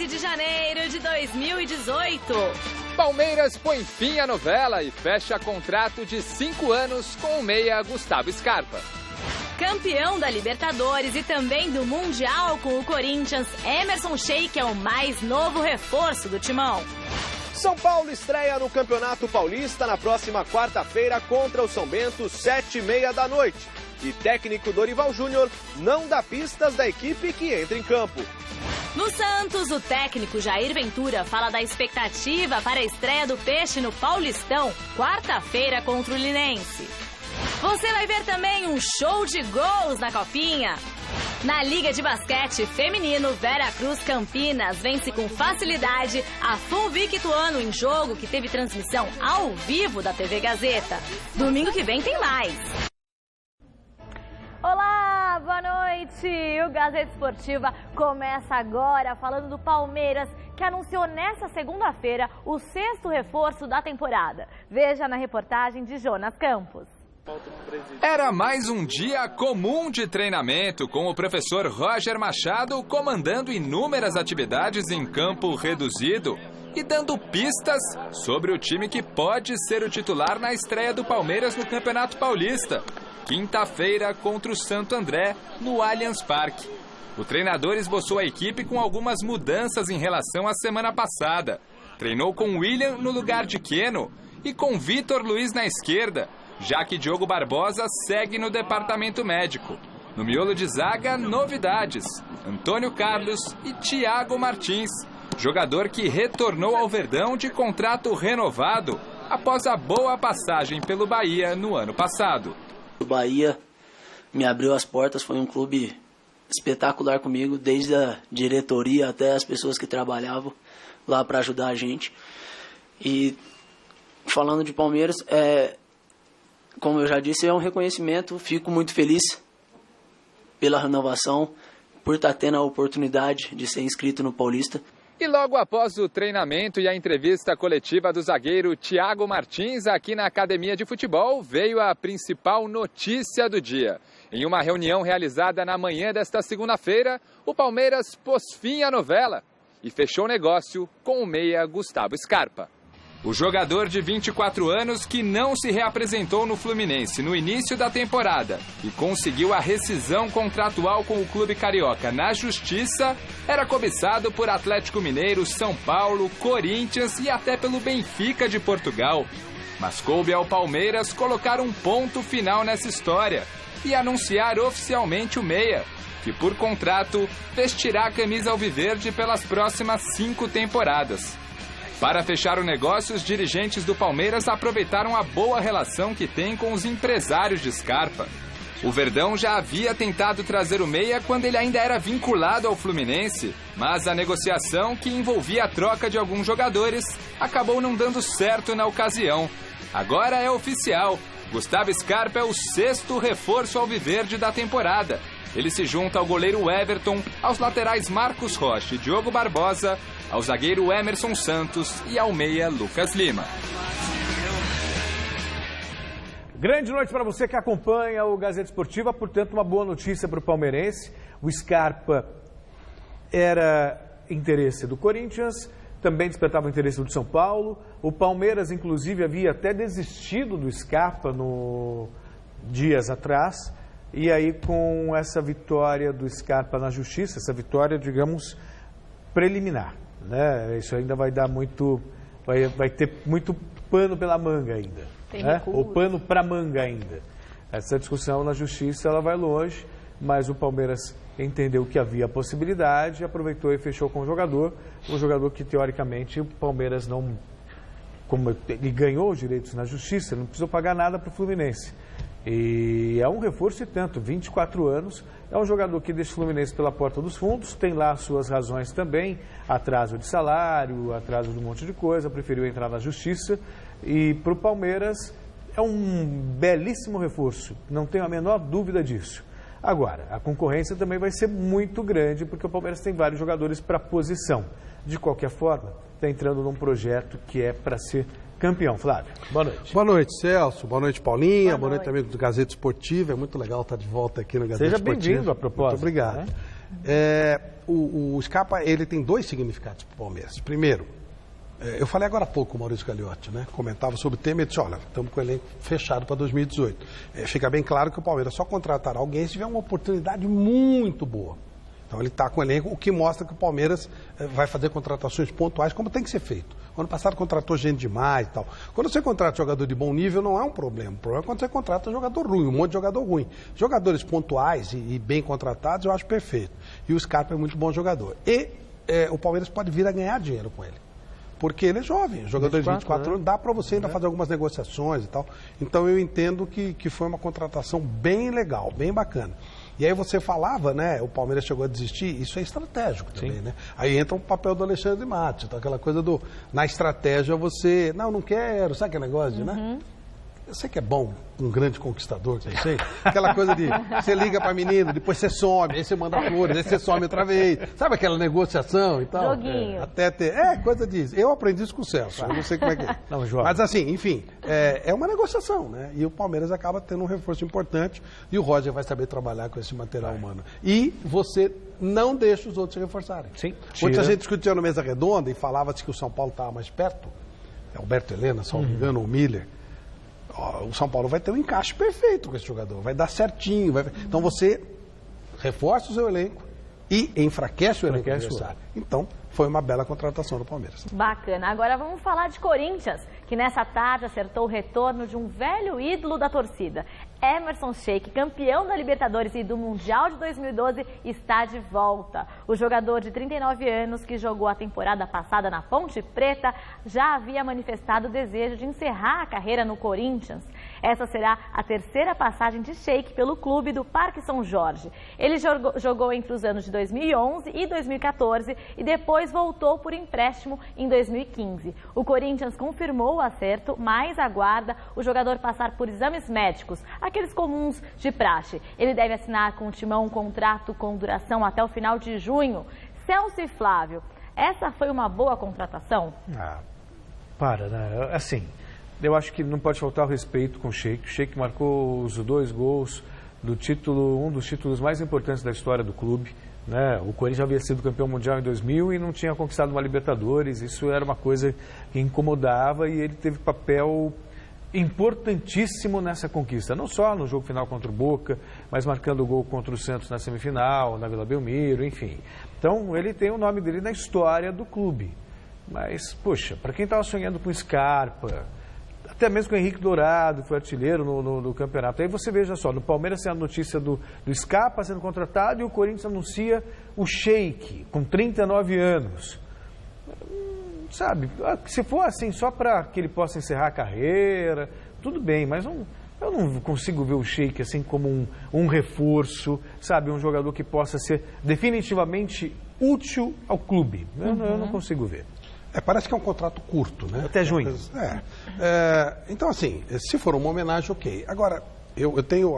de janeiro de 2018. Palmeiras põe fim à novela e fecha contrato de 5 anos com o meia Gustavo Scarpa. Campeão da Libertadores e também do Mundial com o Corinthians, Emerson Sheik é o mais novo reforço do timão. São Paulo estreia no Campeonato Paulista na próxima quarta-feira contra o São Bento, 7h30 da noite. E técnico Dorival Júnior não dá pistas da equipe que entra em campo. No Santos, o técnico Jair Ventura fala da expectativa para a estreia do Peixe no Paulistão, quarta-feira contra o Linense. Você vai ver também um show de gols na Copinha. Na Liga de Basquete Feminino, Veracruz Campinas vence com facilidade a Funvic Ituano em jogo que teve transmissão ao vivo da TV Gazeta. Domingo que vem tem mais. Olá, boa noite! O Gazeta Esportiva começa agora falando do Palmeiras, que anunciou nesta segunda-feira o 6º reforço da temporada. Veja na reportagem de Jonas Campos. Era mais um dia comum de treinamento, com o professor Roger Machado comandando inúmeras atividades em campo reduzido e dando pistas sobre o time que pode ser o titular na estreia do Palmeiras no Campeonato Paulista, quinta-feira contra o Santo André, no Allianz Parque. O treinador esboçou a equipe com algumas mudanças em relação à semana passada. Treinou com William no lugar de Keno e com Vitor Luiz na esquerda, já que Diogo Barbosa segue no departamento médico. No miolo de zaga, novidades: Antônio Carlos e Thiago Martins, jogador que retornou ao Verdão de contrato renovado após a boa passagem pelo Bahia no ano passado. O Bahia me abriu as portas, foi um clube espetacular comigo, desde a diretoria até as pessoas que trabalhavam lá para ajudar a gente. E falando de Palmeiras, como eu já disse, é um reconhecimento. Fico muito feliz pela renovação, por estar tendo a oportunidade de ser inscrito no Paulista. E logo após o treinamento e a entrevista coletiva do zagueiro Thiago Martins aqui na Academia de Futebol, veio a principal notícia do dia. Em uma reunião realizada na manhã desta segunda-feira, o Palmeiras pôs fim à novela e fechou o negócio com o meia Gustavo Scarpa. O jogador de 24 anos, que não se reapresentou no Fluminense no início da temporada e conseguiu a rescisão contratual com o clube carioca na Justiça, era cobiçado por Atlético Mineiro, São Paulo, Corinthians e até pelo Benfica de Portugal. Mas coube ao Palmeiras colocar um ponto final nessa história e anunciar oficialmente o meia, que por contrato vestirá a camisa alviverde pelas próximas 5 temporadas. Para fechar o negócio, os dirigentes do Palmeiras aproveitaram a boa relação que tem com os empresários de Scarpa. O Verdão já havia tentado trazer o meia quando ele ainda era vinculado ao Fluminense, mas a negociação, que envolvia a troca de alguns jogadores, acabou não dando certo na ocasião. Agora é oficial: Gustavo Scarpa é o 6º reforço alviverde da temporada. Ele se junta ao goleiro Everton, aos laterais Marcos Rocha e Diogo Barbosa, ao zagueiro Emerson Santos e ao meia Lucas Lima. Grande noite para você que acompanha o Gazeta Esportiva. Portanto, uma boa notícia para o palmeirense. O Scarpa era interesse do Corinthians, também despertava o interesse do São Paulo. O Palmeiras, inclusive, havia até desistido do Scarpa dias atrás. E aí, com essa vitória do Scarpa na Justiça, essa vitória, digamos, preliminar, né? Isso ainda vai dar muito, vai ter muito pano pela manga ainda, né? Ou pano para manga ainda. Essa discussão na Justiça, ela vai longe, mas o Palmeiras entendeu que havia a possibilidade, aproveitou e fechou com o jogador, um jogador que, teoricamente, o Palmeiras não, como ele ganhou os direitos na Justiça, não precisou pagar nada para o Fluminense. E é um reforço e tanto, 24 anos, é um jogador que deixa o Fluminense pela porta dos fundos, tem lá suas razões também, atraso de salário, atraso de um monte de coisa, preferiu entrar na Justiça. E para o Palmeiras é um belíssimo reforço, não tenho a menor dúvida disso. Agora, a concorrência também vai ser muito grande, porque o Palmeiras tem vários jogadores para posição. De qualquer forma, está entrando num projeto que é para ser campeão. Flávio, boa noite. Boa noite, Celso. Boa noite, Paulinha. Boa noite, amigo do Gazeta Esportiva. É muito legal estar de volta aqui no Gazeta Esportiva. Seja bem-vindo a propósito. Muito obrigado. Né? O Scarpa, ele tem 2 significados para o Palmeiras. Primeiro, eu falei agora há pouco com o Maurício Gagliotti, né? Comentava sobre o tema e disse, olha, estamos com o elenco fechado para 2018. Fica bem claro que o Palmeiras só contratará alguém se tiver uma oportunidade muito boa. Então ele está com o elenco, o que mostra que o Palmeiras vai fazer contratações pontuais, como tem que ser feito. O ano passado contratou gente demais e tal. Quando você contrata jogador de bom nível, não é um problema. O problema é quando você contrata jogador ruim, um monte de jogador ruim. Jogadores pontuais e bem contratados, eu acho perfeito. E o Scarpa é muito bom jogador. E o Palmeiras pode vir a ganhar dinheiro com ele. Porque ele é jovem, jogador de 24 anos, dá para você ainda fazer algumas negociações e tal. Então eu entendo que foi uma contratação bem legal, bem bacana. E aí você falava, né, o Palmeiras chegou a desistir, isso é estratégico também, né? Aí entra o papel do Alexandre Matos, então aquela coisa na estratégia você, não quero, sabe aquele negócio, né? Eu sei que é bom, um grande conquistador, que eu sei. Aquela coisa de, você liga pra menina, depois você some, aí você manda flores, aí você some outra vez. Sabe aquela negociação e tal? Joguinho. Até ter, coisa disso. Eu aprendi isso com o Celso, eu não sei como é que é. Não, João. Mas assim, enfim, é uma negociação, né? E o Palmeiras acaba tendo um reforço importante e o Roger vai saber trabalhar com esse material humano. E você não deixa os outros se reforçarem. Sim. Muita gente discutia no Mesa Redonda e falava-se que o São Paulo estava mais perto. Alberto Helena, se não me engano, ou Miller. O São Paulo vai ter um encaixe perfeito com esse jogador, vai dar certinho. Então você reforça o seu elenco e enfraquece o elenco adversário. Então foi uma bela contratação do Palmeiras. Bacana. Agora vamos falar de Corinthians, que nessa tarde acertou o retorno de um velho ídolo da torcida. Emerson Sheik, campeão da Libertadores e do Mundial de 2012, está de volta. O jogador de 39 anos, que jogou a temporada passada na Ponte Preta, já havia manifestado o desejo de encerrar a carreira no Corinthians. Essa será a 3ª passagem de Sheik pelo clube do Parque São Jorge. Ele jogou entre os anos de 2011 e 2014 e depois voltou por empréstimo em 2015. O Corinthians confirmou o acerto, mas aguarda o jogador passar por exames médicos, aqueles comuns de praxe. Ele deve assinar com o Timão um contrato com duração até o final de junho. Celso e Flávio, essa foi uma boa contratação? Né? Assim, eu acho que não pode faltar o respeito com o Sheik. O Sheik marcou os 2 gols do título, um dos títulos mais importantes da história do clube. Né? O Corinthians já havia sido campeão mundial em 2000 e não tinha conquistado uma Libertadores. Isso era uma coisa que incomodava e ele teve papel importantíssimo nessa conquista. Não só no jogo final contra o Boca, mas marcando o gol contra o Santos na semifinal, na Vila Belmiro, enfim. Então ele tem o nome dele na história do clube. Mas, poxa, para quem estava sonhando com Scarpa, até mesmo com o Henrique Dourado, que foi artilheiro no campeonato. Aí você veja só, no Palmeiras tem a notícia do Scarpa sendo contratado e o Corinthians anuncia o Sheik, com 39 anos. Sabe, se for assim, só para que ele possa encerrar a carreira, tudo bem, mas eu não consigo ver o Sheik assim como um reforço, sabe, um jogador que possa ser definitivamente útil ao clube. Eu não consigo ver. Parece que é um contrato curto, né? Até junho. Então, assim, se for uma homenagem, ok. Agora, eu tenho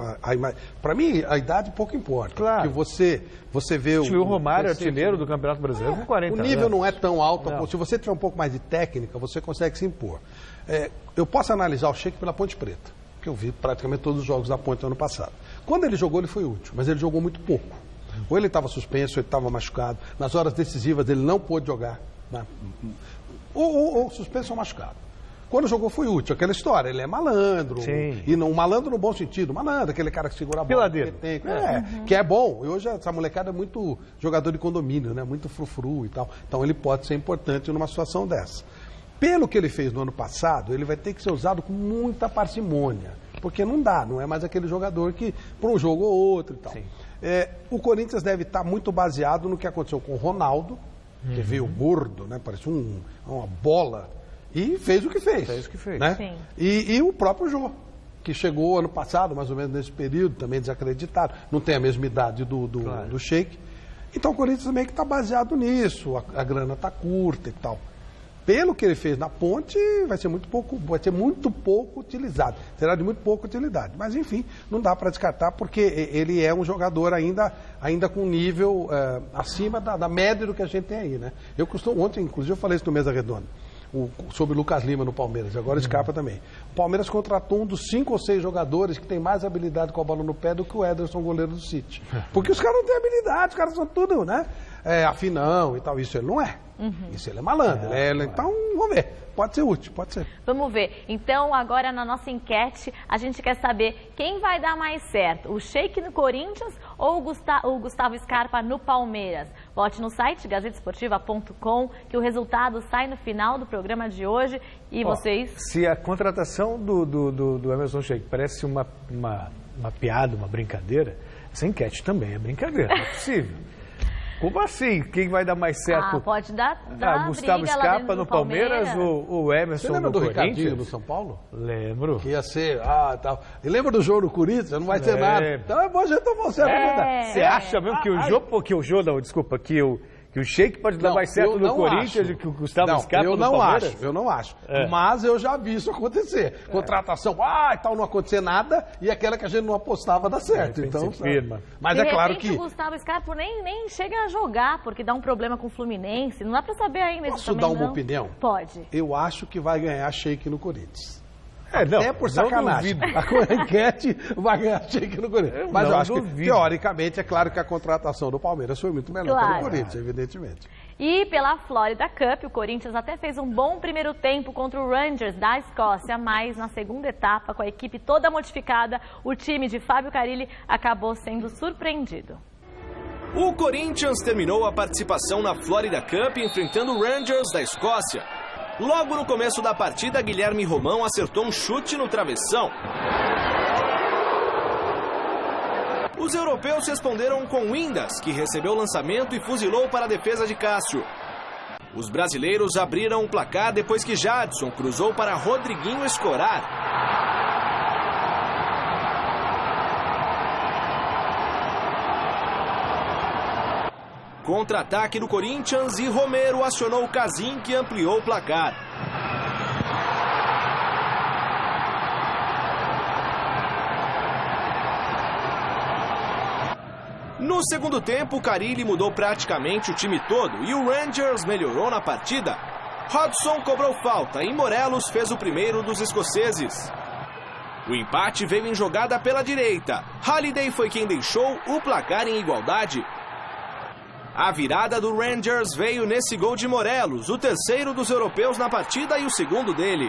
para mim, a idade pouco importa. Claro. Porque você vê o Romário, artilheiro do Campeonato Brasileiro, com 40 anos. O nível não é tão alto. Se você tiver um pouco mais de técnica, você consegue se impor. Eu posso analisar o Sheik pela Ponte Preta, que eu vi praticamente todos os jogos da Ponte no ano passado. Quando ele jogou, ele foi útil, mas ele jogou muito pouco. Ou ele estava suspenso, ou ele estava machucado. Nas horas decisivas, ele não pôde jogar. Ou suspenso ou machucado. Quando jogou foi útil, aquela história, ele é malandro. Sim. E não malandro no bom sentido, malandro, aquele cara que segura a bola. Piladeiro. Que é bom. E hoje essa molecada é muito jogador de condomínio, né? Muito frufru e tal. Então ele pode ser importante numa situação dessa. Pelo que ele fez no ano passado, ele vai ter que ser usado com muita parcimônia. Porque não dá, não é mais aquele jogador que, por um jogo ou outro e tal. O Corinthians deve estar muito baseado no que aconteceu com o Ronaldo, que veio gordo, né? Parecia uma bola. E fez o que fez. Né? Sim. E o próprio Jô, que chegou ano passado, mais ou menos nesse período, também desacreditado. Não tem a mesma idade do Sheik. Então o Corinthians também que está baseado nisso. A grana está curta e tal. Pelo que ele fez na Ponte, vai ser muito pouco utilizado. Será de muito pouca utilidade. Mas, enfim, não dá para descartar, porque ele é um jogador ainda com nível acima da média do que a gente tem aí, né? Ontem, inclusive, eu falei isso no Mesa Redonda, sobre o Lucas Lima no Palmeiras, agora Scarpa também. O Palmeiras contratou um dos 5 ou 6 jogadores que tem mais habilidade com a bola no pé do que o Ederson, goleiro do City. Porque os caras não têm habilidade, os caras são tudo, né? Afinão e tal. Isso ele não é. Isso ele é malandro. Então, vamos ver. Pode ser útil, pode ser. Vamos ver. Então, agora na nossa enquete, a gente quer saber quem vai dar mais certo, o Sheik no Corinthians ou o Gustavo Scarpa no Palmeiras? Vote no site gazetesportiva.com, que o resultado sai no final do programa de hoje. E vocês... Se a contratação do Emerson Sheik parece uma piada, uma brincadeira, essa enquete também é brincadeira, não é possível. Como assim? Quem vai dar mais certo? Pode dar Gustavo Scarpa no Palmeiras ou o Emerson no Corinthians? Você lembra do Ricardinho no São Paulo? Lembro. Que ia ser, tal. E lembra do jogo no Corinthians? Não vai ter nada. Então é bom, já tomou certo. Você acha mesmo que o Sheik pode dar mais certo no Corinthians e que o Gustavo Scarpa no Palmeiras? Eu não acho. Mas eu já vi isso acontecer. Contratação, e tal, não acontecer nada, e aquela que a gente não apostava dá certo. Então, firma. Mas é claro que... o Gustavo Scarpa nem chega a jogar, porque dá um problema com o Fluminense. Não dá pra saber ainda. Posso dar uma opinião? Pode. Eu acho que vai ganhar Sheik no Corinthians. Até por sacanagem. A enquete vai ganhar Sheik no Corinthians. Mas eu acho que, teoricamente, é claro que a contratação do Palmeiras foi muito melhor que a do Corinthians, evidentemente. E pela Florida Cup, o Corinthians até fez um bom primeiro tempo contra o Rangers da Escócia, mas na segunda etapa, com a equipe toda modificada, o time de Fábio Carille acabou sendo surpreendido. O Corinthians terminou a participação na Florida Cup enfrentando o Rangers da Escócia. Logo no começo da partida, Guilherme Romão acertou um chute no travessão. Os europeus responderam com Windass, que recebeu o lançamento e fuzilou para a defesa de Cássio. Os brasileiros abriram o placar depois que Jadson cruzou para Rodriguinho escorar. Contra-ataque do Corinthians e Romero acionou o Casim, que ampliou o placar. No segundo tempo, Carille mudou praticamente o time todo e o Rangers melhorou na partida. Hodgson cobrou falta e Morelos fez o primeiro dos escoceses. O empate veio em jogada pela direita. Halliday foi quem deixou o placar em igualdade. A virada do Rangers veio nesse gol de Morelos, o terceiro dos europeus na partida e o segundo dele.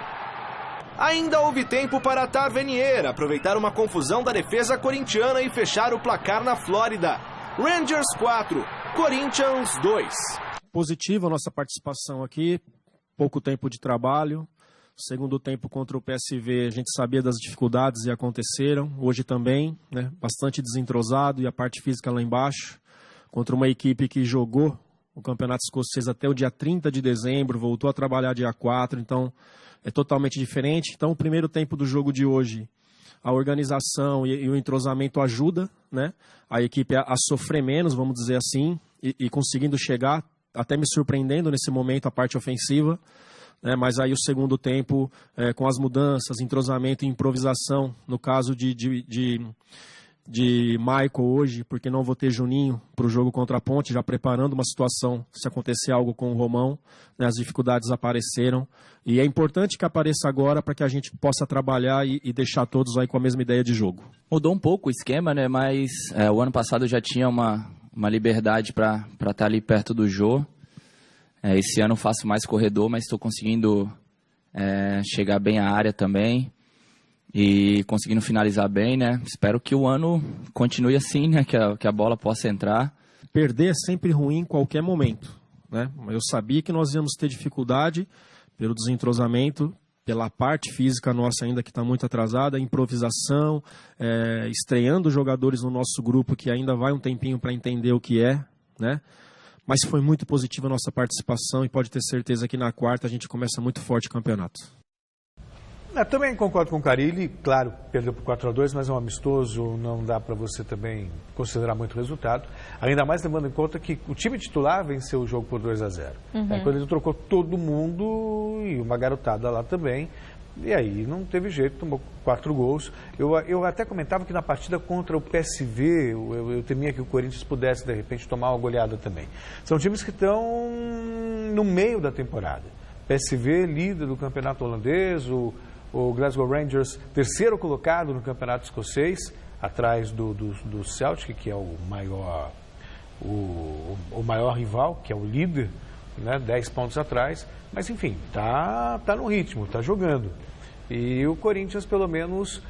Ainda houve tempo para Tavernier aproveitar uma confusão da defesa corintiana e fechar o placar na Flórida. Rangers 4, Corinthians 2. Positiva a nossa participação aqui, pouco tempo de trabalho. Segundo tempo contra o PSV, a gente sabia das dificuldades e aconteceram. Hoje também, né, bastante desentrosado e a parte física lá embaixo. Contra uma equipe que jogou o Campeonato Escocês até o dia 30 de dezembro, voltou a trabalhar dia 4, então é totalmente diferente. Então o primeiro tempo do jogo de hoje, a organização e o entrosamento ajuda, né, a equipe a sofrer menos, vamos dizer assim, e conseguindo chegar, até me surpreendendo nesse momento a parte ofensiva, né, mas aí o segundo tempo, com as mudanças, entrosamento e improvisação, no caso de Michael hoje, porque não vou ter Juninho para o jogo contra a Ponte, já preparando uma situação se acontecer algo com o Romão, né, as dificuldades apareceram e é importante que apareça agora para que a gente possa trabalhar e deixar todos aí com a mesma ideia de jogo. Mudou um pouco o esquema, né, mas o ano passado eu já tinha uma liberdade para estar ali perto do Jô. Esse ano eu faço mais corredor, mas estou conseguindo chegar bem à área também. E conseguindo finalizar bem, né? Espero que o ano continue assim, né? Que a bola possa entrar. Perder é sempre ruim em qualquer momento, né? Eu sabia que nós íamos ter dificuldade pelo desentrosamento, pela parte física nossa ainda que está muito atrasada, improvisação, estreando jogadores no nosso grupo que ainda vai um tempinho para entender o que é, né? Mas foi muito positiva a nossa participação e pode ter certeza que na quarta a gente começa muito forte o campeonato. Eu também concordo com o Carille, claro, perdeu por 4-2, mas é um amistoso, não dá para você também considerar muito resultado. Ainda mais levando em conta que o time titular venceu o jogo por 2-0. Quando ele trocou todo mundo e uma garotada lá também, e aí não teve jeito, tomou 4 gols. Eu até comentava que na partida contra o PSV, eu temia que o Corinthians pudesse, de repente, tomar uma goleada também. São times que estão no meio da temporada. PSV, líder do campeonato holandês, O Glasgow Rangers, terceiro colocado no campeonato escocês, atrás do Celtic, que é o maior rival, que é o líder, né, 10 pontos atrás. Mas, enfim, tá no ritmo, tá jogando. E o Corinthians, pelo menos,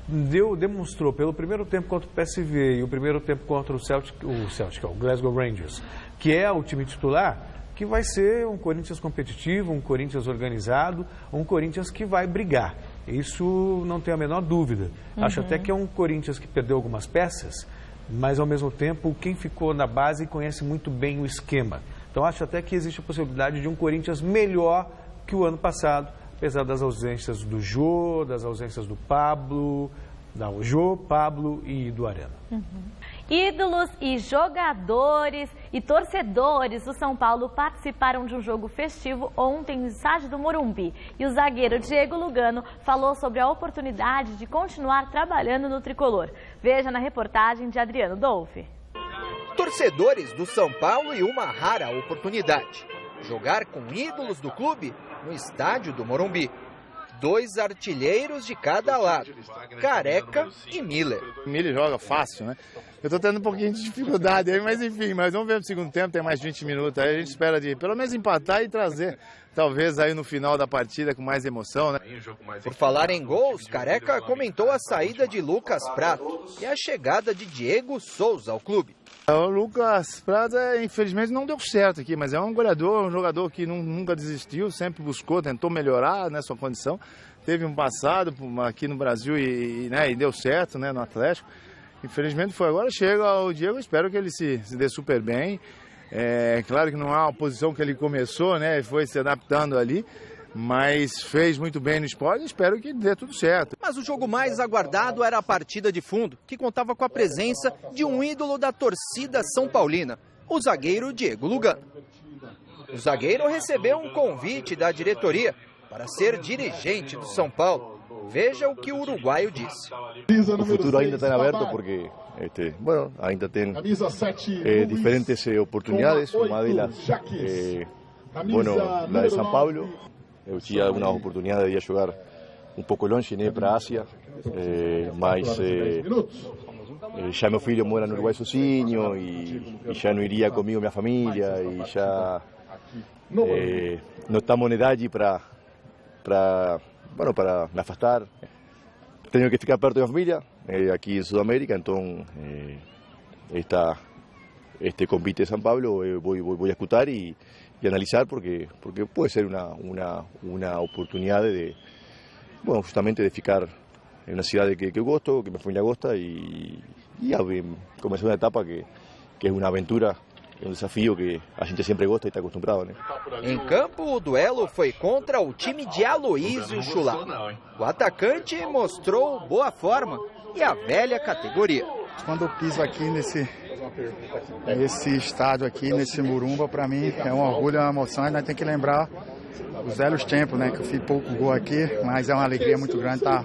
demonstrou, pelo primeiro tempo contra o PSV e o primeiro tempo contra o Glasgow Rangers, que é o time titular, que vai ser um Corinthians competitivo, um Corinthians organizado, um Corinthians que vai brigar. Isso não tem a menor dúvida. Acho até que é um Corinthians que perdeu algumas peças, mas ao mesmo tempo quem ficou na base conhece muito bem o esquema. Então acho até que existe a possibilidade de um Corinthians melhor que o ano passado, apesar das ausências do Jô, das ausências do Pablo, Pablo e do Arana. Ídolos e jogadores e torcedores do São Paulo participaram de um jogo festivo ontem no estádio do Morumbi. E o zagueiro Diego Lugano falou sobre a oportunidade de continuar trabalhando no tricolor. Veja na reportagem de Adriano Dolfi. Torcedores do São Paulo e uma rara oportunidade: jogar com ídolos do clube no estádio do Morumbi. 2 artilheiros de cada lado, Careca e Miller. Miller joga fácil, né? Eu tô tendo um pouquinho de dificuldade aí, mas enfim, vamos ver no segundo tempo, tem mais 20 minutos, aí a gente espera de pelo menos empatar e trazer, talvez aí no final da partida com mais emoção, né? Por falar em gols, Careca comentou a saída de Lucas Prato e a chegada de Diego Souza ao clube. O Lucas Prato, infelizmente, não deu certo aqui, mas é um goleador, um jogador que nunca desistiu, sempre buscou, tentou melhorar, né, sua condição. Teve um passado aqui no Brasil e deu certo, né, no Atlético. Infelizmente foi agora, chega o Diego, espero que ele se dê super bem. É claro que não é uma posição que ele começou, né, foi se adaptando ali, mas fez muito bem no esporte e espero que dê tudo certo. Mas o jogo mais aguardado era a partida de fundo, que contava com a presença de um ídolo da torcida são paulina, o zagueiro Diego Lugano. O zagueiro recebeu um convite da diretoria para ser dirigente do São Paulo. Veja o que o uruguaio disse. O futuro ainda está aberto porque ainda tem diferentes oportunidades. Uma delas, la de São Paulo. Eu tinha uma oportunidade de jogar um pouco longe, né, para a Ásia, mas já meu filho mora no Uruguai sozinho e já não iria comigo minha família e já não estamos na idade para me afastar. Tenho que ficar perto da família, aqui em Sudamérica, então este convite de São Paulo eu vou escutar e analizar porque puede ser una oportunidad de justamente de ficar en una ciudad que gosto, que mi familia gosta y comenzar una etapa que es una aventura, é um desafio que a gente sempre gosta e está acostumado, né? Em campo, o duelo foi contra o time de Aloísio Chulá. O atacante mostrou boa forma e a velha categoria. Quando eu piso aqui nesse estádio aqui, nesse Morumba, para mim é um orgulho, é uma emoção, e nós temos que lembrar os velhos tempos, né? Que eu fiz pouco gol aqui, mas é uma alegria muito grande estar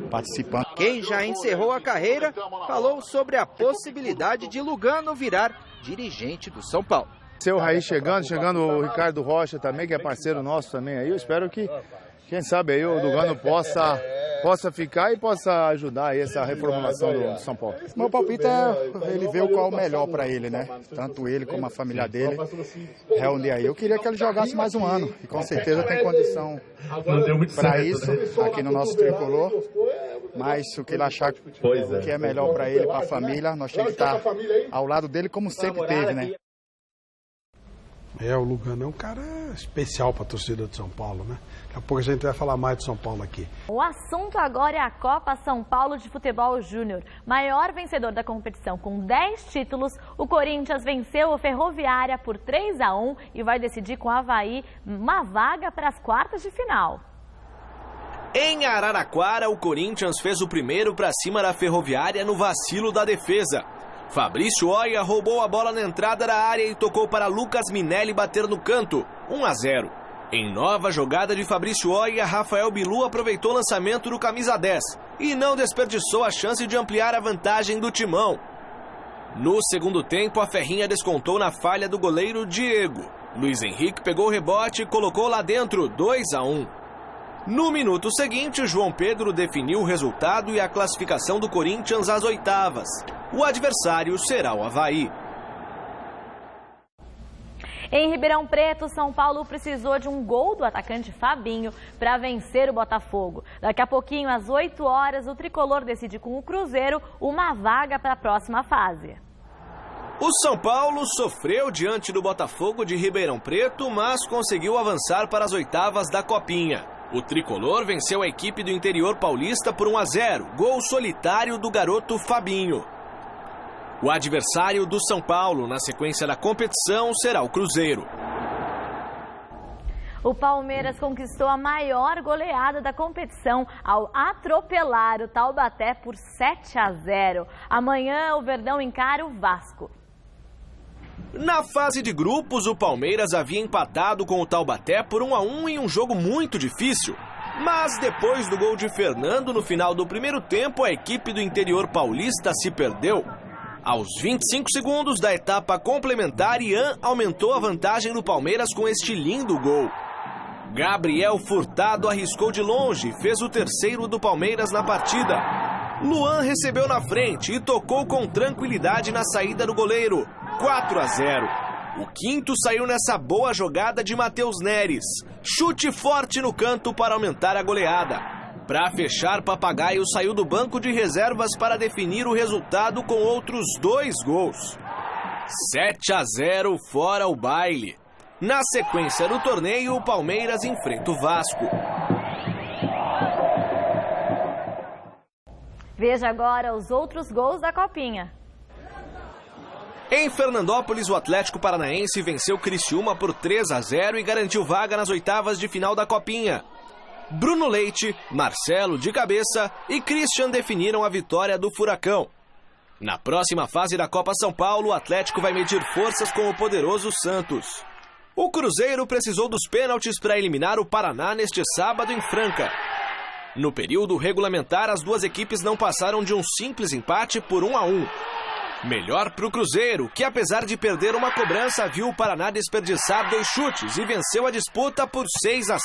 participando. Quem já encerrou a carreira falou sobre a possibilidade de Lugano virar dirigente do São Paulo. Seu Raí chegando o Ricardo Rocha também, que é parceiro nosso também aí, eu espero que, quem sabe aí o Lugano possa ficar e possa ajudar aí essa reformulação do São Paulo. Meu palpite é ele ver qual é o melhor para ele, né? Tanto ele como a família dele reunir aí. Eu queria que ele jogasse mais um ano e com certeza tem condição para isso aqui no nosso tricolor. Mas o que ele achar que é melhor para ele, para a família, nós temos que estar ao lado dele como sempre teve, né? O Lugano é um cara especial para a torcida de São Paulo, né? Daqui a pouco a gente vai falar mais de São Paulo aqui. O assunto agora é a Copa São Paulo de Futebol Júnior. Maior vencedor da competição com 10 títulos, o Corinthians venceu o Ferroviária por 3-1 e vai decidir com o Avaí uma vaga para as quartas de final. Em Araraquara, o Corinthians fez o primeiro para cima da Ferroviária no vacilo da defesa. Fabrício Oia roubou a bola na entrada da área e tocou para Lucas Minelli bater no canto, 1-0. Em nova jogada de Fabrício Oia, Rafael Bilu aproveitou o lançamento do camisa 10 e não desperdiçou a chance de ampliar a vantagem do Timão. No segundo tempo, a Ferrinha descontou na falha do goleiro Diego. Luiz Henrique pegou o rebote e colocou lá dentro, 2-1. No minuto seguinte, João Pedro definiu o resultado e a classificação do Corinthians às oitavas. O adversário será o Avaí. Em Ribeirão Preto, São Paulo precisou de um gol do atacante Fabinho para vencer o Botafogo. Daqui a pouquinho, às 8 horas, o tricolor decide com o Cruzeiro uma vaga para a próxima fase. O São Paulo sofreu diante do Botafogo de Ribeirão Preto, mas conseguiu avançar para as oitavas da Copinha. O tricolor venceu a equipe do interior paulista por 1-0, gol solitário do garoto Fabinho. O adversário do São Paulo na sequência da competição será o Cruzeiro. O Palmeiras conquistou a maior goleada da competição ao atropelar o Taubaté por 7-0. Amanhã o Verdão encara o Vasco. Na fase de grupos, o Palmeiras havia empatado com o Taubaté por 1-1 em um jogo muito difícil. Mas depois do gol de Fernando no final do primeiro tempo, a equipe do interior paulista se perdeu. Aos 25 segundos da etapa complementar, Ian aumentou a vantagem do Palmeiras com este lindo gol. Gabriel Furtado arriscou de longe e fez o terceiro do Palmeiras na partida. Luan recebeu na frente e tocou com tranquilidade na saída do goleiro. 4-0. O quinto saiu nessa boa jogada de Matheus Neres. Chute forte no canto para aumentar a goleada. Para fechar, Papagaio saiu do banco de reservas para definir o resultado com outros 2 gols. 7-0 fora o baile. Na sequência do torneio, o Palmeiras enfrenta o Vasco. Veja agora os outros gols da Copinha. Em Fernandópolis, o Atlético Paranaense venceu Criciúma por 3-0 e garantiu vaga nas oitavas de final da Copinha. Bruno Leite, Marcelo de cabeça e Christian definiram a vitória do Furacão. Na próxima fase da Copa São Paulo, o Atlético vai medir forças com o poderoso Santos. O Cruzeiro precisou dos pênaltis para eliminar o Paraná neste sábado em Franca. No período regulamentar, as duas equipes não passaram de um simples empate por 1-1. Melhor para o Cruzeiro, que apesar de perder uma cobrança, viu o Paraná desperdiçar 2 chutes e venceu a disputa por 6-5.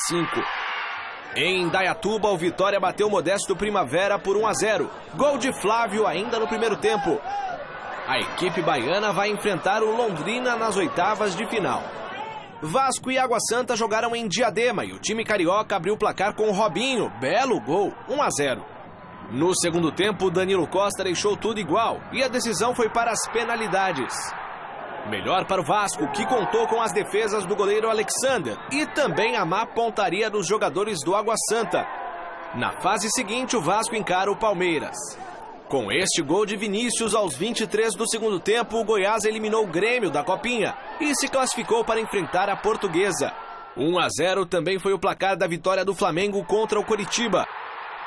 Em Indaiatuba, o Vitória bateu o modesto Primavera por 1-0. Gol de Flávio ainda no primeiro tempo. A equipe baiana vai enfrentar o Londrina nas oitavas de final. Vasco e Água Santa jogaram em Diadema e o time carioca abriu o placar com o Robinho. Belo gol, 1-0. No segundo tempo, Danilo Costa deixou tudo igual e a decisão foi para as penalidades. Melhor para o Vasco, que contou com as defesas do goleiro Alexander e também a má pontaria dos jogadores do Água Santa. Na fase seguinte, o Vasco encara o Palmeiras. Com este gol de Vinícius aos 23 do segundo tempo, o Goiás eliminou o Grêmio da Copinha e se classificou para enfrentar a Portuguesa. 1-0 também foi o placar da vitória do Flamengo contra o Coritiba.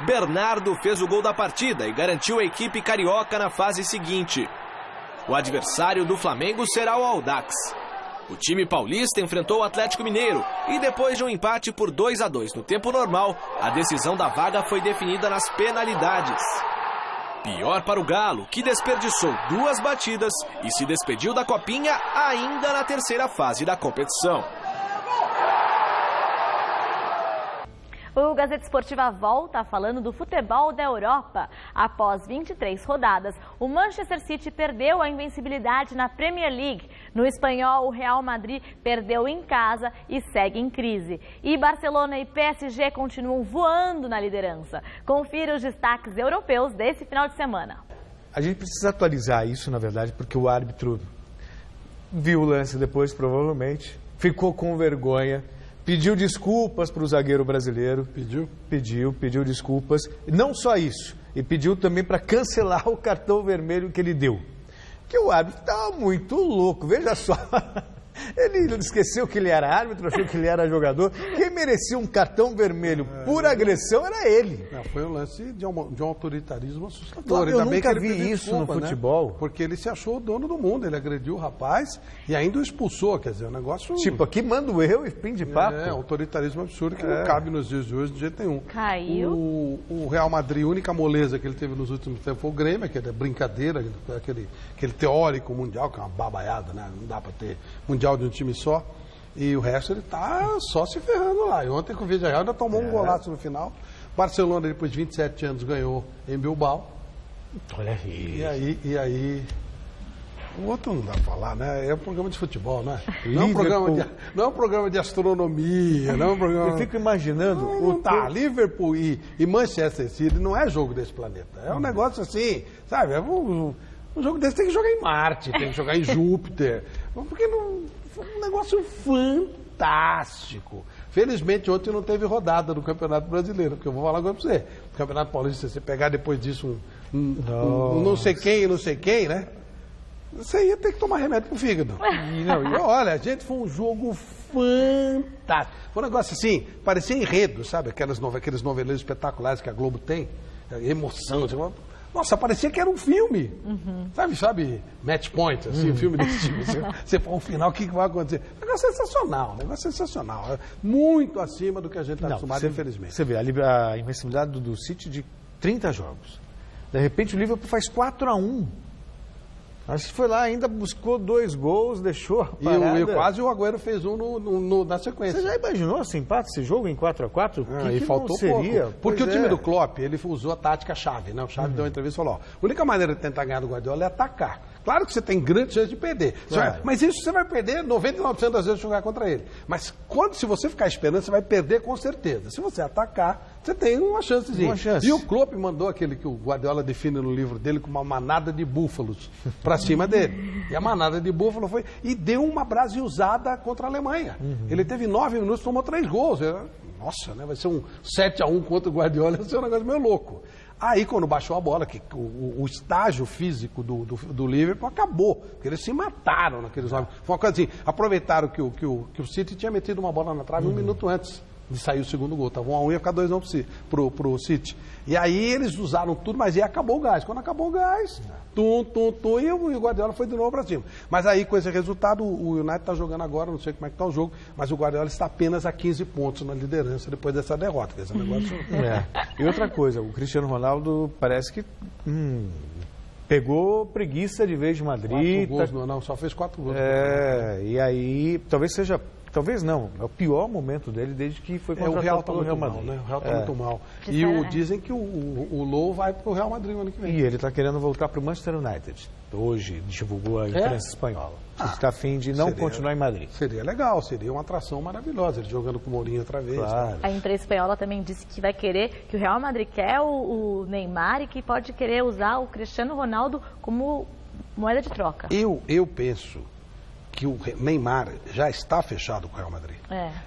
Bernardo fez o gol da partida e garantiu a equipe carioca na fase seguinte. O adversário do Flamengo será o Audax. O time paulista enfrentou o Atlético Mineiro e depois de um empate por 2-2 no tempo normal, a decisão da vaga foi definida nas penalidades. Pior para o Galo, que desperdiçou 2 batidas e se despediu da Copinha ainda na terceira fase da competição. O Gazeta Esportiva volta falando do futebol da Europa. Após 23 rodadas, o Manchester City perdeu a invencibilidade na Premier League. No espanhol, o Real Madrid perdeu em casa e segue em crise. E Barcelona e PSG continuam voando na liderança. Confira os destaques europeus desse final de semana. A gente precisa atualizar isso, na verdade, porque o árbitro viu o lance depois, provavelmente, ficou com vergonha. Pediu desculpas para o zagueiro brasileiro. Pediu desculpas. Não só isso, e pediu também para cancelar o cartão vermelho que ele deu. Que o árbitro estava muito louco, veja só. Ele esqueceu que ele era árbitro, achou que ele era jogador. Quem merecia um cartão vermelho por agressão era ele. Foi um lance de um autoritarismo assustador. Eu nunca vi isso no futebol. Né? Porque ele se achou o dono do mundo, ele agrediu o rapaz e ainda o expulsou, quer dizer, um negócio... Tipo, aqui mando eu e fim de papo. Autoritarismo absurdo que não cabe nos dias de hoje de jeito nenhum. Caiu. O Real Madrid, a única moleza que ele teve nos últimos tempos foi o Grêmio, aquela brincadeira, aquele teórico mundial, que é uma babaiada, né? Não dá para ter mundial de um time só. E o resto ele tá só se ferrando lá. E ontem com o Villarreal ainda tomou um golaço no final. Barcelona, depois de 27 anos, ganhou em Bilbao. Olha aí. E aí... O outro não dá pra falar, né? É um programa de futebol, né? Não é um programa de astronomia, não é um programa... Eu fico imaginando... Liverpool e Manchester City não é jogo desse planeta. É um negócio assim, sabe? Um jogo desse tem que jogar em Marte, tem que jogar em Júpiter. Porque foi um negócio fantástico. Felizmente, ontem não teve rodada do Campeonato Brasileiro, porque eu vou falar agora pra você. O Campeonato Paulista, se você pegar depois disso não sei quem e não sei quem, né? Você ia ter que tomar remédio pro fígado. Olha, gente, foi um jogo fantástico. Foi um negócio assim, parecia enredo, sabe? Aqueles noveleiros espetaculares que a Globo tem. Emoção. Nossa, parecia que era um filme. Sabe? Match Point, assim, um filme desse tipo. Você fala um final, o que vai acontecer? Negócio sensacional. Muito acima do que a gente está acostumado, infelizmente. Você vê, a invencibilidade do City de 30 jogos. De repente o Liverpool faz 4-1. Acho que foi lá, ainda buscou 2 gols, deixou a parada. E quase o Agüero fez um na sequência. Você já imaginou esse empate, esse jogo em 4-4? Que faltou seria? Pouco. Porque o time do Klopp, ele usou a tática chave, né? O Xavi deu uma entrevista e falou, a única maneira de tentar ganhar do Guardiola é atacar. Claro que você tem grande chance de perder. Mas isso você vai perder 99% das vezes jogar contra ele. Mas se você ficar esperando, você vai perder com certeza. Se você atacar, você tem uma chancezinha. E o Klopp mandou aquele que o Guardiola define no livro dele como uma manada de búfalos para cima dele. E a manada de búfalo foi... E deu uma brasilzada contra a Alemanha. Ele teve 9 minutos, tomou 3 gols. Nossa, né? Vai ser um 7-1 contra o Guardiola, vai ser um negócio meio louco. Aí, quando baixou a bola, que o estágio físico do Liverpool acabou, porque eles se mataram naqueles 9. Foi uma coisa assim, aproveitaram que o City tinha metido uma bola na trave 1 minuto antes de sair o segundo gol. Estava 1-1 e ia ficar 2-1 pro City. E aí eles usaram tudo, mas aí acabou o gás. Quando acabou o gás, e o Guardiola foi de novo para cima. Mas aí, com esse resultado, o United está jogando agora, não sei como é que está o jogo, mas o Guardiola está apenas a 15 pontos na liderança depois dessa derrota. Esse negócio... E outra coisa, o Cristiano Ronaldo parece que pegou preguiça de vez de Madrid. 4 gols, não, só fez 4 gols. E aí, talvez não, é o pior momento dele desde que foi contratado pelo Real Madrid. Né? O Real está muito mal. Dizem que o Low vai para o Real Madrid no ano que vem. E ele está querendo voltar para o Manchester United. Hoje divulgou a imprensa espanhola. Ele está a fim de não continuar em Madrid. Seria legal, seria uma atração maravilhosa, ele jogando com o Mourinho outra vez. Claro. A imprensa espanhola também disse que vai querer, que o Real Madrid quer o Neymar e que pode querer usar o Cristiano Ronaldo como moeda de troca. Eu penso que o Neymar já está fechado com o Real Madrid.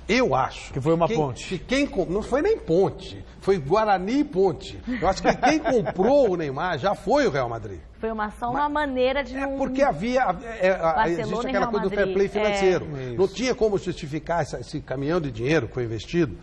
Eu acho que foi uma ponte. Não foi nem ponte, foi Guarani e ponte. Eu acho que quem comprou o Neymar já foi o Real Madrid. Foi uma maneira de não... Porque existe aquela coisa do fair play financeiro. Não tinha como justificar esse caminhão de dinheiro que foi investido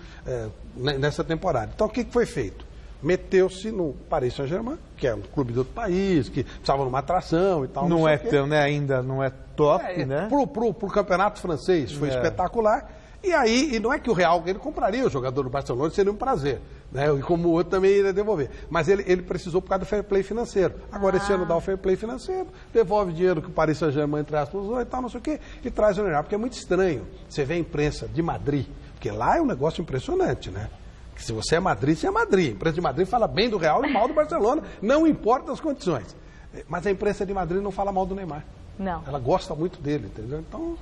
nessa temporada. Então o que foi feito? Meteu-se no Paris Saint-Germain, que é um clube de outro país, que precisava de uma atração e tal. Não é tão, né? Ainda não é top, né? Pro campeonato francês foi espetacular. E aí, não é que o Real, ele compraria o jogador do Barcelona, seria um prazer. Né? E como o outro também iria devolver. Mas ele precisou por causa do fair play financeiro. Agora esse ano dá o fair play financeiro, devolve dinheiro que o Paris Saint-Germain traz para os outros e tal, não sei o quê, e traz o Neymar. Porque é muito estranho. Você vê a imprensa de Madrid, porque lá é um negócio impressionante, né? Que se você é Madrid, você é Madrid. A imprensa de Madrid fala bem do Real e mal do Barcelona, não importa as condições. Mas a imprensa de Madrid não fala mal do Neymar. Não. Ela gosta muito dele, entendeu? Então,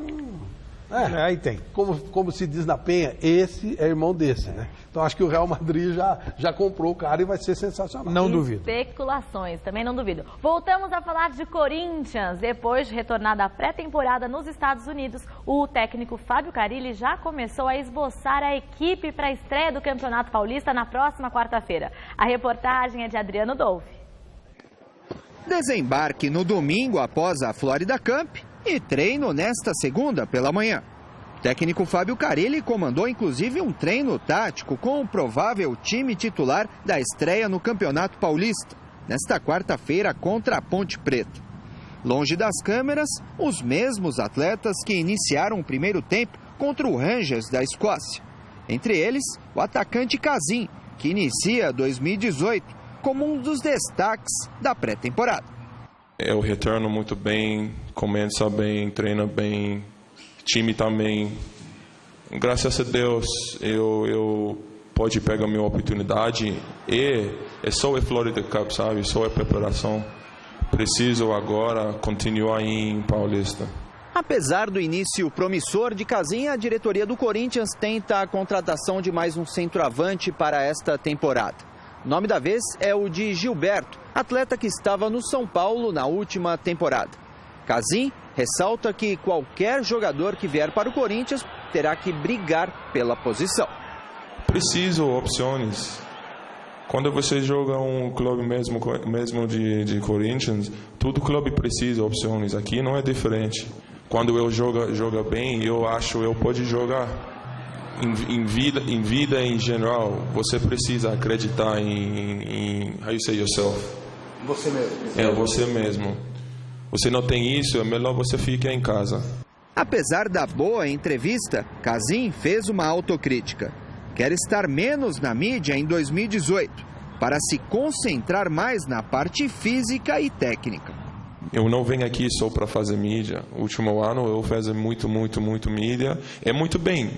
aí tem. Como se diz na Penha, esse é irmão desse, né? Então acho que o Real Madrid já comprou o cara e vai ser sensacional. Não duvido. Especulações, também não duvido. Voltamos a falar de Corinthians. Depois de retornar da pré-temporada nos Estados Unidos, o técnico Fábio Carille já começou a esboçar a equipe para a estreia do Campeonato Paulista na próxima quarta-feira. A reportagem é de Adriano Dolfi. Desembarque no domingo após a Florida Cup e treino nesta segunda pela manhã. O técnico Fábio Carille comandou inclusive um treino tático com o provável time titular da estreia no Campeonato Paulista, nesta quarta-feira contra a Ponte Preta. Longe das câmeras, os mesmos atletas que iniciaram o primeiro tempo contra o Rangers da Escócia. Entre eles, o atacante Casim, que inicia 2018 como um dos destaques da pré-temporada. Eu retorno muito bem, começa bem, treina bem, time também graças a Deus, eu pode pegar a minha oportunidade e é só a Florida Cup, sabe? Só a preparação. Preciso agora continuar em Paulista. Apesar do início promissor de Casim, a diretoria do Corinthians tenta a contratação de mais um centroavante para esta temporada. O nome da vez é o de Gilberto, atleta que estava no São Paulo na última temporada. Casim ressalta que qualquer jogador que vier para o Corinthians terá que brigar pela posição. Preciso opções. Quando você joga um clube mesmo de Corinthians, todo clube precisa de opções. Aqui não é diferente. Quando eu jogo bem, eu acho que eu posso jogar. Em vida em geral, você precisa acreditar em how you say yourself. Você mesmo. É, você mesmo. Você não tem isso, é melhor você ficar em casa. Apesar da boa entrevista, Casim fez uma autocrítica. Quer estar menos na mídia em 2018, para se concentrar mais na parte física e técnica. Eu não venho aqui só para fazer mídia. O último ano eu fiz muito mídia. É muito bem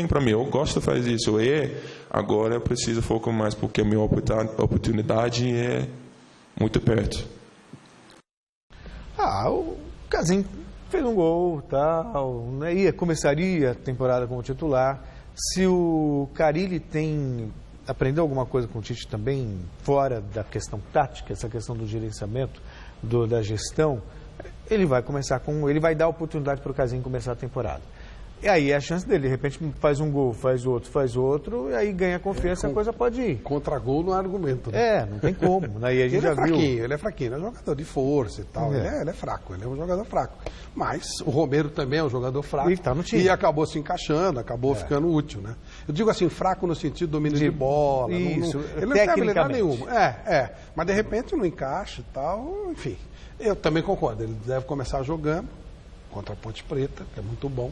para mim. Eu gosto de fazer isso. E agora eu preciso focar mais, porque a minha oportunidade é muito perto. O Casim fez um gol, tal, né? Começaria a temporada como titular. Se o Carille aprendeu alguma coisa com o Tite também, fora da questão tática, essa questão do gerenciamento, da gestão, ele vai dar oportunidade para o Casim começar a temporada. E aí é a chance dele, de repente faz um gol, faz outro, e aí ganha confiança, a coisa pode ir. Contra gol não é argumento, né? Não tem como. Aí a gente já viu. Ele é fraquinho, ele é jogador de força e tal. Ele é fraco, ele é um jogador fraco. Mas o Romero também é um jogador fraco. E tá no time. E acabou se encaixando, acabou ficando útil, né? Eu digo assim, fraco no sentido do domínio de bola. Isso, ele não tem habilidade nenhuma. Mas de repente não encaixa e tal, enfim. Eu também concordo, ele deve começar jogando contra a Ponte Preta, que é muito bom.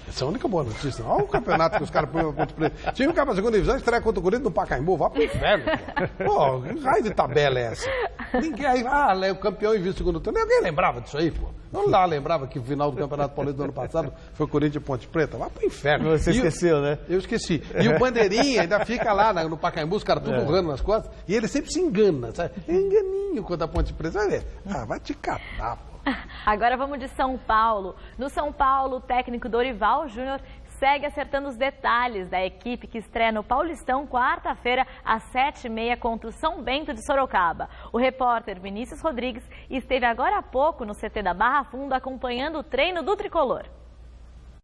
Essa é a única boa notícia. Olha o campeonato que os caras põem na Ponte Preta. Time que vai pra segunda divisão, estreia contra o Corinthians no Pacaembu. Vá pro inferno, pô. Que raio de tabela é essa? Ninguém aí, o campeão e vice-segundo turno. Ninguém lembrava disso aí, pô. Não lá lembrava que o final do Campeonato Paulista do ano passado foi Corinthians e Ponte Preta. Vá pro inferno. Você esqueceu, né? Eu esqueci. E o Bandeirinha ainda fica lá no Pacaembu, os caras tudo urrando nas costas. E ele sempre se engana, sabe? É enganinho contra a Ponte Preta. Vai te catar, pô. Agora vamos de São Paulo. No São Paulo, o técnico Dorival Júnior segue acertando os detalhes da equipe que estreia no Paulistão quarta-feira às 7h30 contra o São Bento de Sorocaba. O repórter Vinícius Rodrigues esteve agora há pouco no CT da Barra Funda acompanhando o treino do tricolor.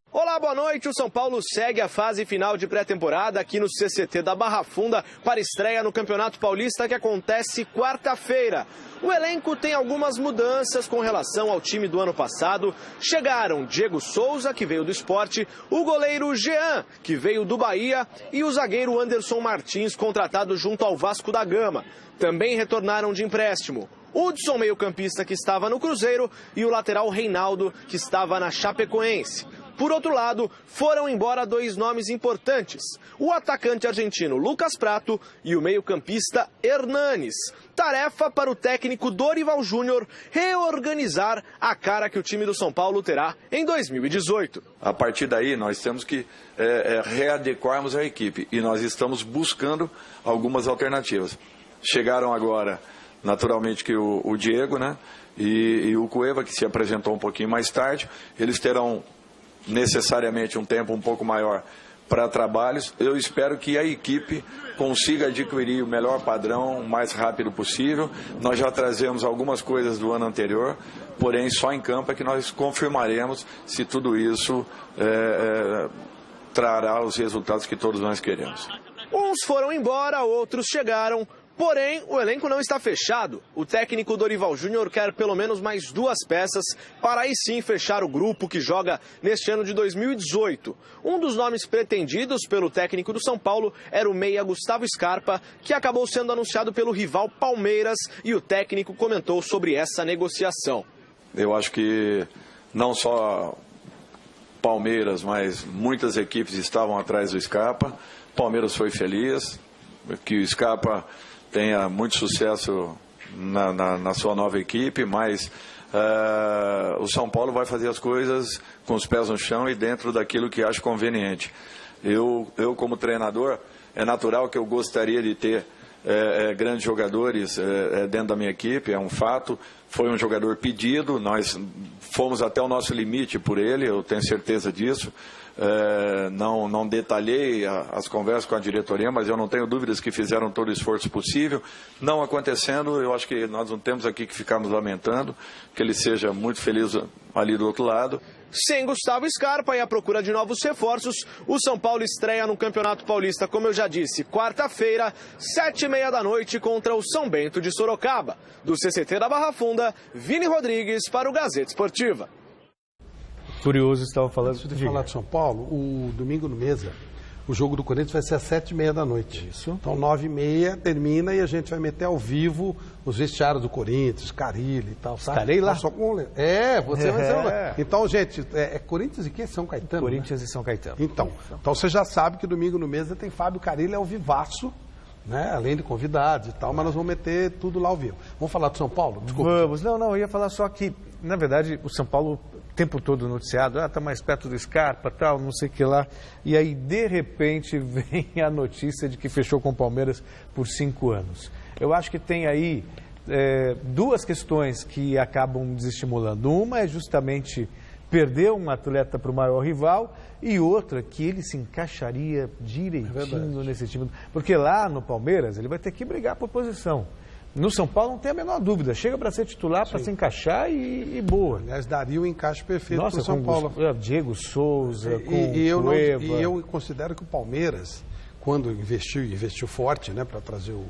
Olá, boa noite. O São Paulo segue a fase final de pré-temporada aqui no CCT da Barra Funda para estreia no Campeonato Paulista que acontece quarta-feira. O elenco tem algumas mudanças com relação ao time do ano passado. Chegaram Diego Souza, que veio do Sport, o goleiro Jean, que veio do Bahia, e o zagueiro Anderson Martins, contratado junto ao Vasco da Gama. Também retornaram de empréstimo Hudson, meio-campista, que estava no Cruzeiro, e o lateral Reinaldo, que estava na Chapecoense. Por outro lado, foram embora dois nomes importantes, o atacante argentino Lucas Prato e o meio-campista Hernanes. Tarefa para o técnico Dorival Júnior reorganizar a cara que o time do São Paulo terá em 2018. A partir daí, nós temos que readequarmos a equipe e nós estamos buscando algumas alternativas. Chegaram agora, naturalmente, que o Diego, né, e o Cueva, que se apresentou um pouquinho mais tarde. Eles terão necessariamente um tempo um pouco maior para trabalhos. Eu espero que a equipe consiga adquirir o melhor padrão o mais rápido possível. Nós já trazemos algumas coisas do ano anterior, porém só em campo é que nós confirmaremos se tudo isso trará os resultados que todos nós queremos. Uns foram embora, outros chegaram. Porém, o elenco não está fechado. O técnico Dorival Júnior quer pelo menos mais duas peças para aí sim fechar o grupo que joga neste ano de 2018. Um dos nomes pretendidos pelo técnico do São Paulo era o meia Gustavo Scarpa, que acabou sendo anunciado pelo rival Palmeiras, e o técnico comentou sobre essa negociação. Eu acho que não só Palmeiras, mas muitas equipes estavam atrás do Scarpa. Palmeiras foi feliz, que o Scarpa tenha muito sucesso na sua nova equipe, mas o São Paulo vai fazer as coisas com os pés no chão e dentro daquilo que acho conveniente. Eu como treinador, é natural que eu gostaria de ter grandes jogadores dentro da minha equipe, é um fato. Foi um jogador pedido, nós fomos até o nosso limite por ele, eu tenho certeza disso. Não detalhei as conversas com a diretoria, mas eu não tenho dúvidas que fizeram todo o esforço possível. Não acontecendo, eu acho que nós não temos aqui que ficarmos lamentando, que ele seja muito feliz ali do outro lado. Sem Gustavo Scarpa e à procura de novos reforços, o São Paulo estreia no Campeonato Paulista, como eu já disse, quarta-feira, 7h30 da noite, contra o São Bento de Sorocaba. Do CCT da Barra Funda, Vini Rodrigues para o Gazeta Esportiva. Curioso, estava falando... Antes de falar de São Paulo, o domingo no Mesa, o jogo do Corinthians vai ser às 7h30 da noite. Isso. Então, 9h30 termina e a gente vai meter ao vivo os vestiários do Corinthians, Carille e tal, sabe? Estarei lá. Você vai ser lá. Então, gente, Corinthians e quem? São Caetano? Corinthians, né? E São Caetano. Então você já sabe que domingo no Mesa tem Fábio Carille ao vivaço, né? Além de convidados e tal, mas nós vamos meter tudo lá ao vivo. Vamos falar do São Paulo? Desculpa. Vamos. Não, eu ia falar só que, na verdade, o São Paulo... o tempo todo noticiado, está mais perto do Scarpa, tal, não sei o que lá. E aí, de repente, vem a notícia de que fechou com o Palmeiras por 5 anos. Eu acho que tem aí duas questões que acabam desestimulando. Uma é justamente perder um atleta para o maior rival e outra que ele se encaixaria direitinho nesse time. Porque lá no Palmeiras ele vai ter que brigar por posição. No São Paulo não tem a menor dúvida. Chega para ser titular, para se encaixar e boa. Aliás, daria o encaixe perfeito para o São Paulo. Diego Souza, e eu considero que o Palmeiras, quando investiu forte, né, para trazer o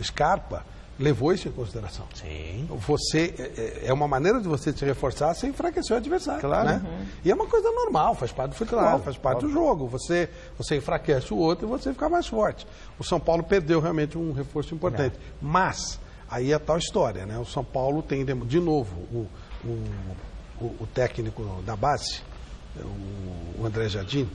Scarpa, levou isso em consideração. Sim. É uma maneira de você se reforçar sem enfraquecer o adversário. Claro. Né? E é uma coisa normal, faz parte do futebol, faz parte do jogo. Você enfraquece o outro e você fica mais forte. O São Paulo perdeu realmente um reforço importante. Mas, aí é a tal história, né? O São Paulo tem, de novo, o técnico da base, o André Jardim,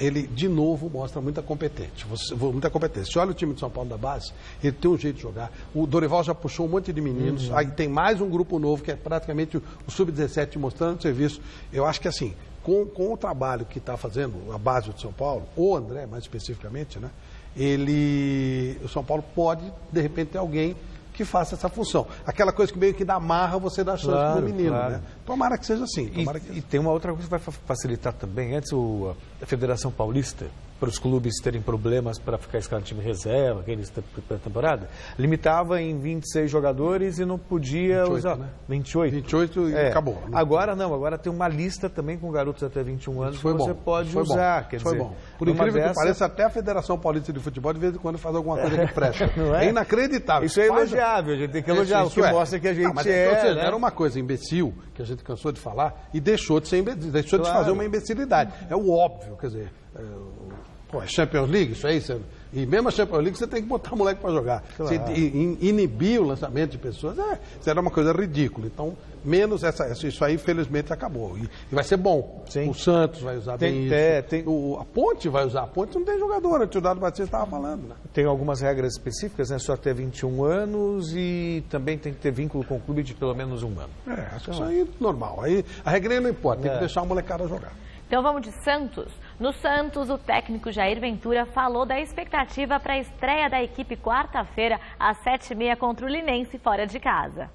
ele de novo mostra muita competência. Você olha o time de São Paulo da base, ele tem um jeito de jogar. O Dorival já puxou um monte de meninos, aí tem mais um grupo novo que é praticamente o Sub-17 mostrando serviço. Eu acho que assim, com o trabalho que está fazendo a base de São Paulo, o André mais especificamente, né? O São Paulo pode de repente ter alguém que faça essa função. Aquela coisa que meio que dá marra, você dá chance pro menino, né? Tomara que seja assim. E tem uma outra coisa que vai facilitar também. Antes a Federação Paulista, para os clubes terem problemas para ficar escalando time reserva, aqueles pré-temporada, limitava em 26 jogadores e não podia 28, usar. Né? 28 e acabou. Agora não, agora tem uma lista também com garotos até 21 anos que você pode usar. Quer dizer, bom. Por incrível que pareça, até a Federação Paulista de Futebol de vez em quando faz alguma coisa que presta. Não é? É inacreditável. Isso é elogiável, a gente tem que elogiar, o que mostra que a gente ou seja, seja, era uma coisa imbecil, que a gente cansou de falar, e deixou de ser imbecil, deixou de fazer uma imbecilidade. É o óbvio, quer dizer... é Champions League, isso aí. E mesmo a Champions League, você tem que botar o moleque para jogar. Claro. Você inibir o lançamento de pessoas, isso era uma coisa ridícula. Então, menos isso aí, infelizmente, acabou. E vai ser bom. Sim. O Santos vai usar bem isso. A Ponte vai usar. A Ponte não tem jogador, o Tildado Batista estava falando. Né? Tem algumas regras específicas, né? Só até 21 anos e também tem que ter vínculo com o clube de pelo menos 1 ano. Acho que isso aí é normal. Aí, a regrinha não importa, tem que deixar o molecada jogar. Então vamos de Santos. No Santos, o técnico Jair Ventura falou da expectativa para a estreia da equipe quarta-feira, às 7h30, contra o Linense, fora de casa.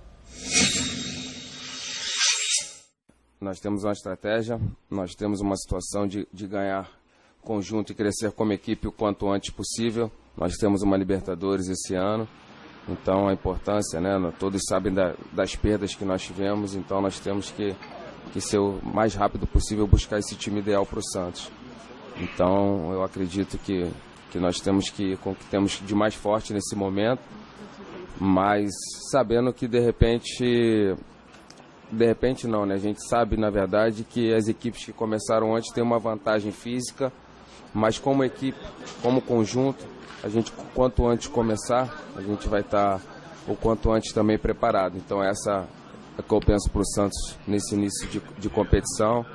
Nós temos uma estratégia, nós temos uma situação de ganhar conjunto e crescer como equipe o quanto antes possível. Nós temos uma Libertadores esse ano, então a importância, né? Todos sabem das perdas que nós tivemos, então nós temos que ser o mais rápido possível buscar esse time ideal para o Santos. Então eu acredito que nós temos com o que temos de mais forte nesse momento, mas sabendo que de repente não, né? A gente sabe na verdade que as equipes que começaram antes têm uma vantagem física, mas como equipe, como conjunto, a gente quanto antes começar, a gente vai estar o quanto antes também preparado. Então essa é que eu penso para o Santos nesse início de competição.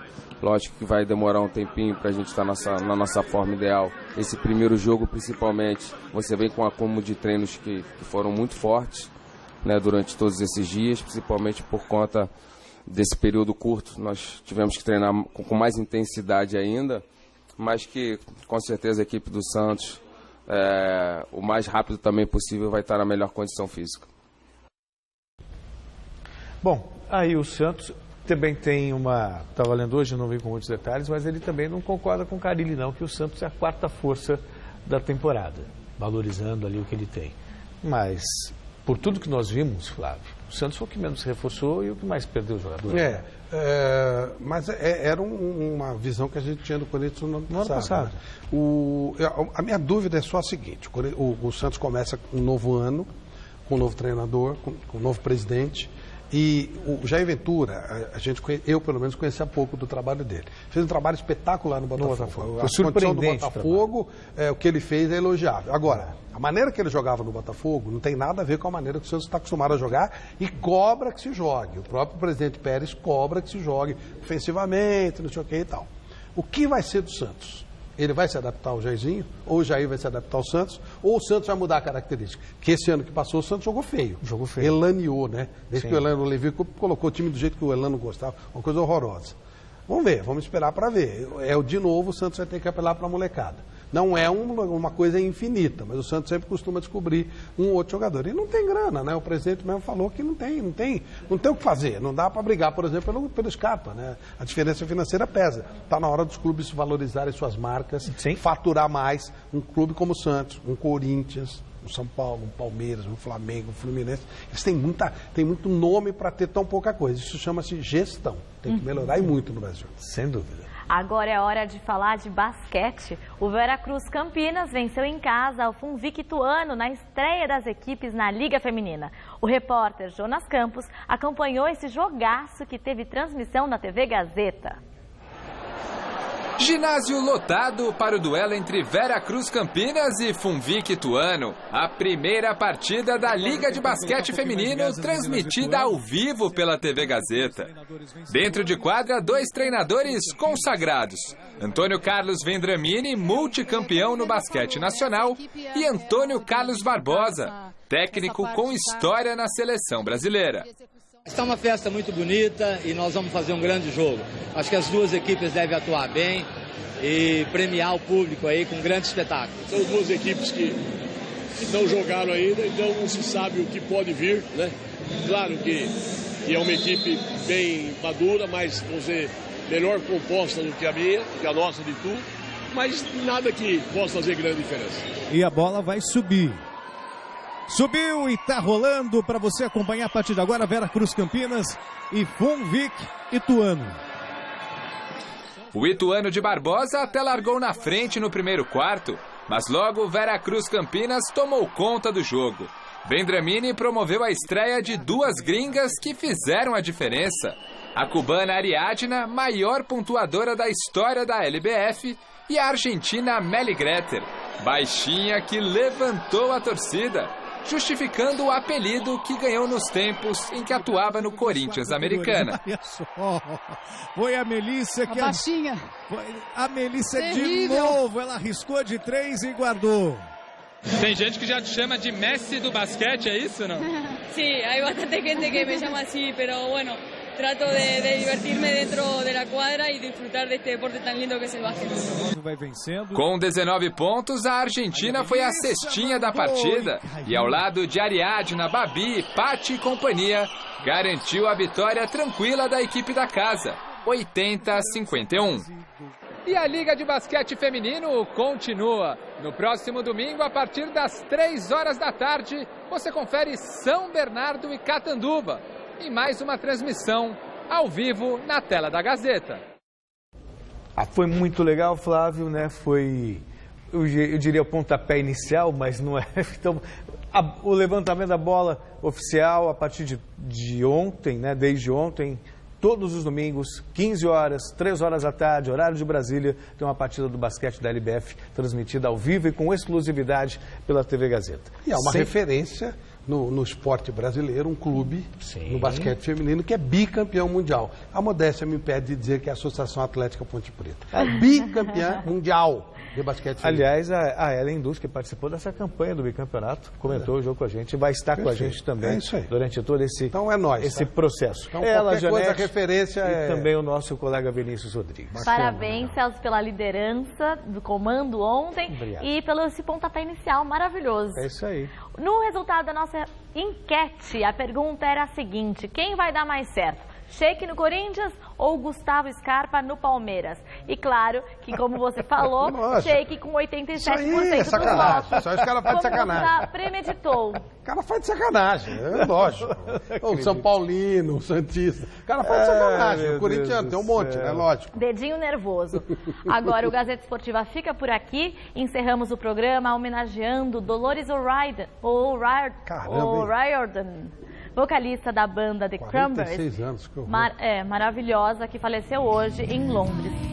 Lógico que vai demorar um tempinho para a gente estar na nossa forma ideal. Esse primeiro jogo, principalmente, você vem com um acúmulo de treinos que foram muito fortes. né, durante todos esses dias, principalmente por conta desse período curto. Nós tivemos que treinar com mais intensidade ainda, mas que com certeza a equipe do Santos, o mais rápido também possível, vai estar na melhor condição física. Bom, aí o Santos também tem uma... Estava lendo hoje, não vi com muitos detalhes, mas ele também não concorda com o Carille, não, que o Santos é a quarta força da temporada, valorizando ali o que ele tem. Mas, por tudo que nós vimos, Flávio, o Santos foi o que menos se reforçou e o que mais perdeu o jogador. Mas era uma visão que a gente tinha do Corinthians no ano passado. A minha dúvida é só a seguinte: o Santos começa um novo ano, com um novo treinador, com um novo presidente. E o Jair Ventura, eu pelo menos conhecia pouco do trabalho dele. Fez um trabalho espetacular no Botafogo. A condição do Botafogo, o que ele fez é elogiável. Agora, a maneira que ele jogava no Botafogo não tem nada a ver com a maneira que o Santos está acostumado a jogar e cobra que se jogue. O próprio presidente Pérez cobra que se jogue ofensivamente, não sei o que e tal. O que vai ser do Santos? Ele vai se adaptar ao Jairzinho? Ou o Jair vai se adaptar ao Santos? Ou o Santos vai mudar a característica? Porque esse ano que passou, o Santos jogou feio. Elaneou, né? Desde que o Elano Levi colocou o time do jeito que o Elano gostava. Uma coisa horrorosa. Vamos ver, vamos esperar para ver. De novo, o Santos vai ter que apelar para a molecada. Não é uma coisa infinita, mas o Santos sempre costuma descobrir um outro jogador. E não tem grana, né? O presidente mesmo falou que não tem o que fazer. Não dá para brigar, por exemplo, pelo Scarpa, né? A diferença financeira pesa. Está na hora dos clubes valorizarem suas marcas, faturar mais. Um clube como o Santos, um Corinthians, um São Paulo, um Palmeiras, um Flamengo, um Fluminense. Eles têm muito nome para ter tão pouca coisa. Isso chama-se gestão. Tem que melhorar e muito no Brasil. Sem dúvida. Agora é hora de falar de basquete. O Veracruz Campinas venceu em casa o Funvic Ituano na estreia das equipes na Liga Feminina. O repórter Jonas Campos acompanhou esse jogaço que teve transmissão na TV Gazeta. Ginásio lotado para o duelo entre Veracruz Campinas e Funvic Ituano. A primeira partida da Liga de Basquete Feminino transmitida ao vivo pela TV Gazeta. Dentro de quadra, 2 treinadores consagrados. Antônio Carlos Vendramini, multicampeão no basquete nacional, e Antônio Carlos Barbosa, técnico com história na seleção brasileira. Está uma festa muito bonita e nós vamos fazer um grande jogo. Acho que as duas equipes devem atuar bem e premiar o público aí com um grande espetáculo. São duas equipes que não jogaram ainda, então não se sabe o que pode vir, né? Claro que é uma equipe bem madura, mas, vamos dizer, melhor composta do que a minha, que a nossa de tudo, mas nada que possa fazer grande diferença. E a bola vai subir. Subiu e tá rolando para você acompanhar a partir de agora Veracruz Campinas e Funvic Ituano. O Ituano de Barbosa até largou na frente no primeiro quarto, mas logo Veracruz Campinas tomou conta do jogo. Vendramini promoveu a estreia de 2 gringas que fizeram a diferença. A cubana Ariadna, maior pontuadora da história da LBF, e a argentina Meli Greter, baixinha que levantou a torcida, justificando o apelido que ganhou nos tempos em que atuava no Corinthians Americana. Foi a Melissa que... baixinha. A Melissa de novo, ela arriscou de 3 e guardou. Tem gente que já te chama de Messi do basquete, é isso, não? Sí, hay bastante gente que me llama así, pero bueno, trato de divertirme dentro de la cuadra y disfrutar de este deporte tan lindo que es el básquet. Com 19 pontos, a Argentina foi a cestinha da partida e ao lado de Ariadna, Babi, Pati e companhia, garantiu a vitória tranquila da equipe da casa, 80-51. E a Liga de Basquete Feminino continua. No próximo domingo, a partir das 3 horas da tarde, você confere São Bernardo e Catanduva, em mais uma transmissão ao vivo na tela da Gazeta. Foi muito legal, Flávio, né? Foi, eu diria, o pontapé inicial, mas não é. Então, o levantamento da bola oficial a partir de ontem, né? Desde ontem, todos os domingos, 15 horas, 3 horas da tarde, horário de Brasília, tem uma partida do basquete da LBF transmitida ao vivo e com exclusividade pela TV Gazeta. E é uma referência no esporte brasileiro, um clube no basquete feminino que é bicampeão mundial. A modéstia me impede de dizer que é a Associação Atlética Ponte Preta. Bicampeã mundial de basquete feminino. Aliás, a Ellen Dus, que participou dessa campanha do bicampeonato, comentou o jogo com a gente e vai estar com a gente também durante todo esse, esse processo. Então, qualquer coisa, referência e também o nosso colega Vinícius Rodrigues. Parabéns, Celso, pela liderança do comando ontem. Obrigado. E pelo esse pontapé inicial maravilhoso. É isso aí. No resultado da nossa enquete, a pergunta era a seguinte: quem vai dar mais certo? Sheik no Corinthians ou Gustavo Scarpa no Palmeiras? E claro que, como você falou, Sheik com 87% isso aí é sacanagem. dos votos. Só os caras fazem de sacanagem. Premeditou. O cara faz de sacanagem, é lógico. O São Paulino, o Santista. O cara faz de sacanagem. O Corinthians tem um monte, é lógico. Dedinho nervoso. Agora, o Gazeta Esportiva fica por aqui. Encerramos o programa homenageando Dolores O'Riordan, vocalista da banda The Cranberries, anos, que maravilhosa, que faleceu hoje em Londres.